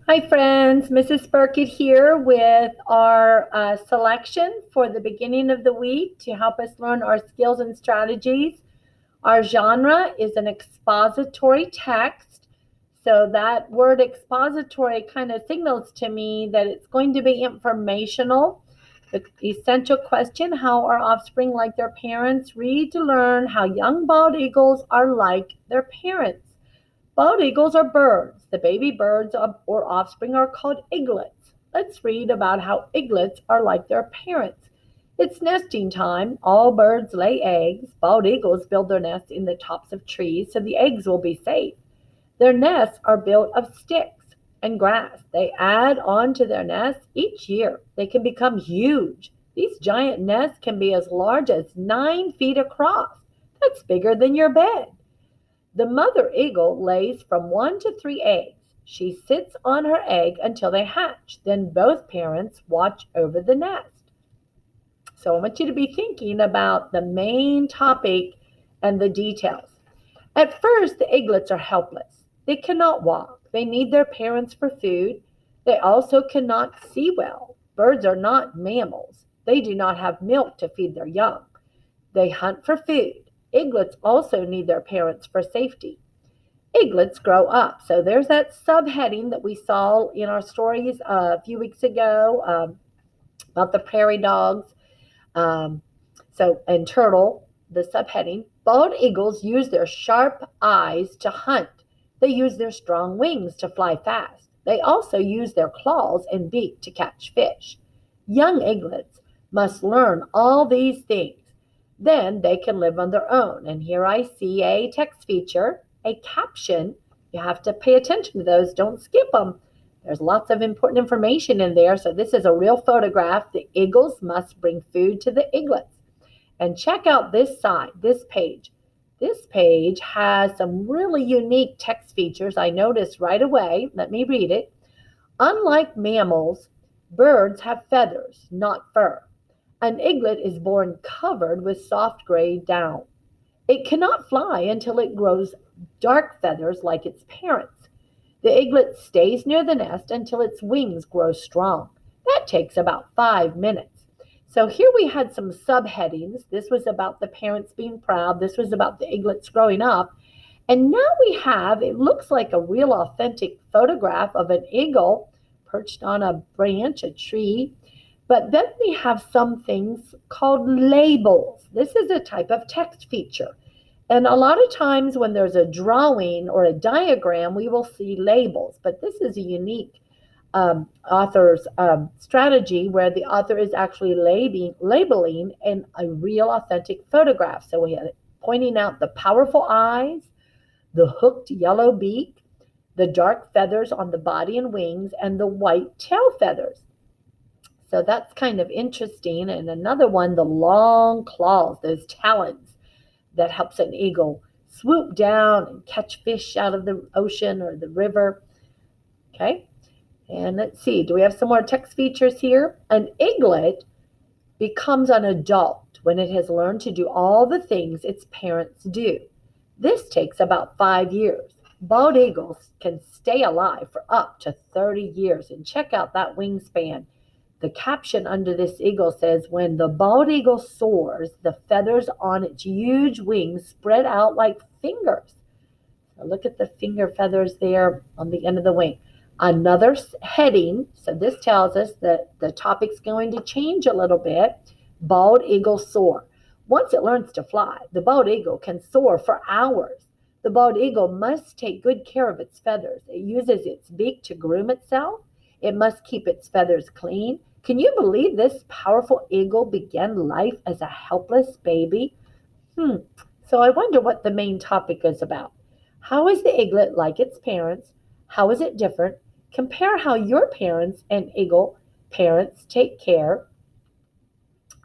Hi, friends. Mrs. Burkett here with our selection for the beginning of the week to help us learn our skills and strategies. Our genre is an expository text. So, that word expository kind of signals to me that it's going to be informational. The essential question: how are offspring like their parents? Read to learn how young bald eagles are like their parents. Bald eagles are birds. The baby birds or offspring are called eaglets. Let's read about how eaglets are like their parents. It's nesting time. All birds lay eggs. Bald eagles build their nests in the tops of trees so the eggs will be safe. Their nests are built of sticks and grass. They add on to their nests each year. They can become huge. These giant nests can be as large as 9 feet across. That's bigger than your bed. The mother eagle lays from 1 to 3 eggs. She sits on her egg until they hatch. Then both parents watch over the nest. So I want you to be thinking about the main topic and the details. At first, the eaglets are helpless. They cannot walk. They need their parents for food. They also cannot see well. Birds are not mammals. They do not have milk to feed their young. They hunt for food. Eaglets also need their parents for safety. Eaglets grow up. So there's that subheading that we saw in our stories a few weeks ago about the prairie dogs. Um, and turtle, the subheading: bald eagles use their sharp eyes to hunt. They use their strong wings to fly fast. They also use their claws and beak to catch fish. Young eaglets must learn all these things. Then they can live on their own. And here I see a text feature, a caption. You have to pay attention to those. Don't skip them. There's lots of important information in there. So this is a real photograph. The eagles must bring food to the eaglets. And check out this side, this page. This page has some really unique text features I noticed right away. Let me read it. Unlike mammals, birds have feathers, not fur. An eaglet is born covered with soft gray down. It cannot fly until it grows dark feathers like its parents. The eaglet stays near the nest until its wings grow strong. That takes about 5 minutes. So here we had some subheadings. This was about the parents being proud. This was about the eaglets growing up. And now we have, it looks like a real authentic photograph of an eagle perched on a branch, a tree. But then we have some things called labels. This is a type of text feature. And a lot of times when there's a drawing or a diagram, we will see labels. But this is a unique author's strategy where the author is actually labeling in a real authentic photograph. So we have pointing out the powerful eyes, the hooked yellow beak, the dark feathers on the body and wings, and the white tail feathers. So that's kind of interesting. And another one, the long claws, those talons that helps an eagle swoop down and catch fish out of the ocean or the river. Okay. And let's see, do we have some more text features here? An eaglet becomes an adult when it has learned to do all the things its parents do. This takes about 5 years. Bald eagles can stay alive for up to 30 years. And check out that wingspan. The caption under this eagle says, when the bald eagle soars, the feathers on its huge wings spread out like fingers. So look at the finger feathers there on the end of the wing. Another heading, so this tells us that the topic's going to change a little bit. Bald eagle soar. Once it learns to fly, the bald eagle can soar for hours. The bald eagle must take good care of its feathers. It uses its beak to groom itself. It must keep its feathers clean. Can you believe this powerful eagle began life as a helpless baby? So I wonder what the main topic is about. How is the eaglet like its parents? How is it different? Compare how your parents and eagle parents take care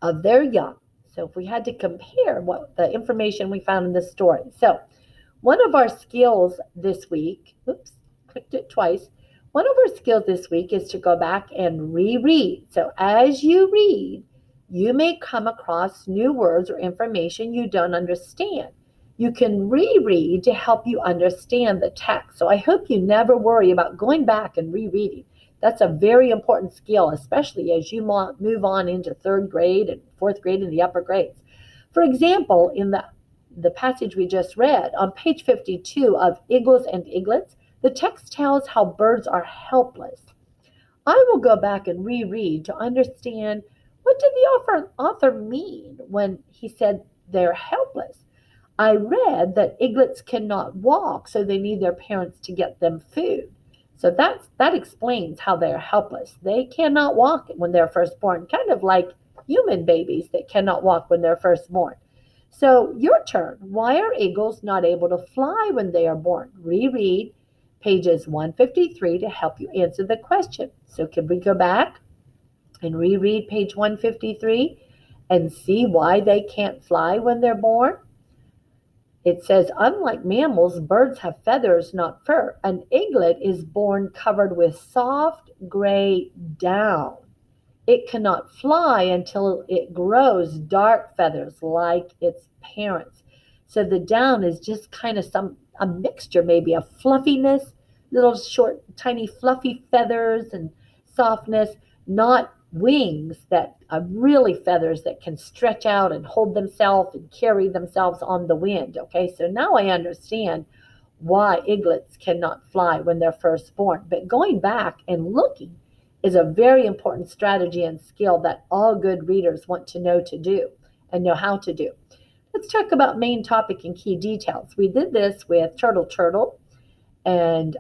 of their young. So if we had to compare what the information we found in this story. So one of our skills this week, clicked it twice. One of our skills this week is to go back and reread. So as you read, you may come across new words or information you don't understand. You can reread to help you understand the text. So I hope you never worry about going back and rereading. That's a very important skill, especially as you move on into third grade and fourth grade in the upper grades. For example, in the passage we just read, on page 52 of Eagles and Eaglets, the text tells how birds are helpless. I will go back and reread to understand, what did the author mean when he said they're helpless? I read that eaglets cannot walk, so they need their parents to get them food. So that explains how they're helpless. They cannot walk when they're first born, kind of like human babies that cannot walk when they're first born. So your turn. Why are eagles not able to fly when they are born? Reread pages 153 to help you answer the question. So can we go back and reread page 153 and see why they can't fly when they're born? It says, unlike mammals, birds have feathers, not fur. An eaglet is born covered with soft gray down. It cannot fly until it grows dark feathers like its parents. So the down is just kind of a mixture, maybe of fluffiness, little short, tiny fluffy feathers and softness, not wings that are really feathers that can stretch out and hold themselves and carry themselves on the wind. Okay, so now I understand why eaglets cannot fly when they're first born. But going back and looking is a very important strategy and skill that all good readers want to know to do and know how to do. Let's talk about main topic and key details. We did this with Turtle and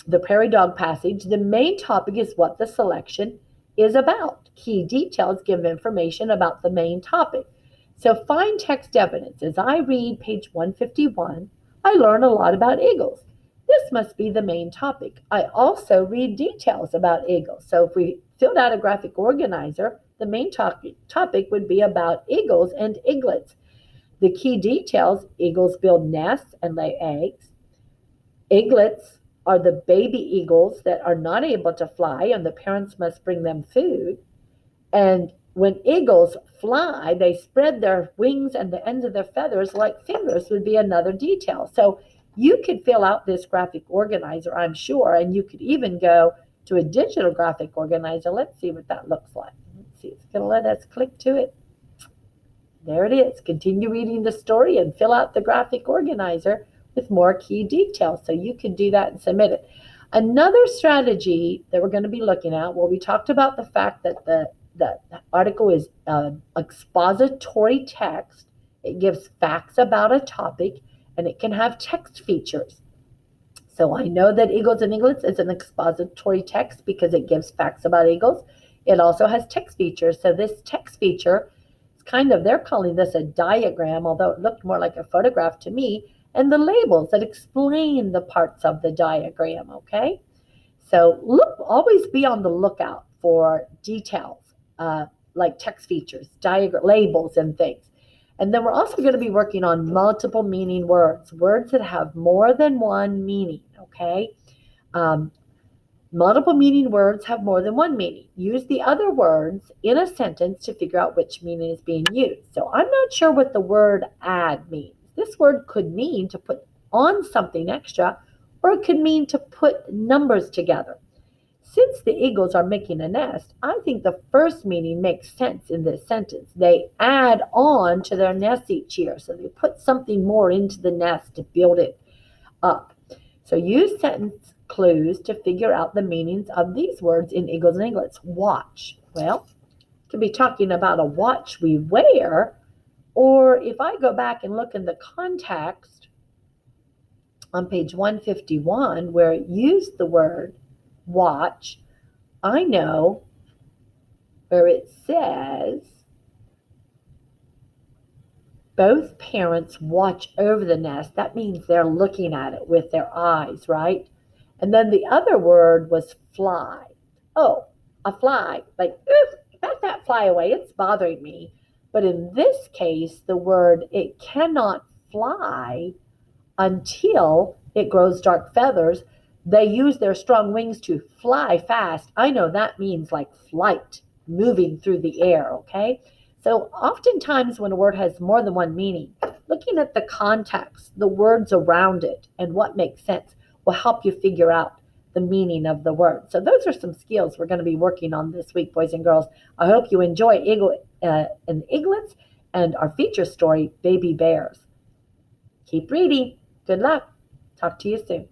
the Prairie Dog passage. The main topic is what the selection is about. Key details give information about the main topic. So find text evidence. As I read page 151, I learn a lot about eagles. This must be the main topic. I also read details about eagles. So if we filled out a graphic organizer, the main topic would be about eagles and eaglets. The key details: eagles build nests and lay eggs. Eaglets are the baby eagles that are not able to fly, and the parents must bring them food. And when eagles fly, they spread their wings and the ends of their feathers like fingers, would be another detail. So you could fill out this graphic organizer, I'm sure, and you could even go to a digital graphic organizer. Let's see what that looks like. Let's see, it's going to let us click to it. There it is. Continue reading the story and fill out the graphic organizer with more key details. So you could do that and submit it. Another strategy that we're going to be looking at, well, we talked about the fact that the article is expository text. It gives facts about a topic, and it can have text features. So I know that Eagles and Eaglets is an expository text because it gives facts about eagles. It also has text features. So this text feature is they're calling this a diagram, although it looked more like a photograph to me, and the labels that explain the parts of the diagram, okay? So always be on the lookout for details like text features, labels, and things. And then we're also going to be working on multiple meaning words that have more than one meaning, okay? Multiple meaning words have more than one meaning. Use the other words in a sentence to figure out which meaning is being used. So I'm not sure what the word add means. This word could mean to put on something extra, or it could mean to put numbers together. Since the eagles are making a nest, I think the first meaning makes sense in this sentence. They add on to their nest each year, so they put something more into the nest to build it up. So use sentence clues to figure out the meanings of these words in Eagles and Eaglets. Watch. Well, it could be talking about a watch we wear, or if I go back and look in the context on page 151 where it used the word watch, I know where it says both parents watch over the nest. That means they're looking at it with their eyes, right? And then the other word was fly. Oh, a fly. Like, let that fly away. It's bothering me. But in this case, the word, it cannot fly until it grows dark feathers. They use their strong wings to fly fast. I know that means like flight, moving through the air, okay? So oftentimes when a word has more than one meaning, looking at the context, the words around it, and what makes sense will help you figure out the meaning of the word. So those are some skills we're going to be working on this week, boys and girls. I hope you enjoy and Eaglets and our feature story, Baby Bears. Keep reading. Good luck. Talk to you soon.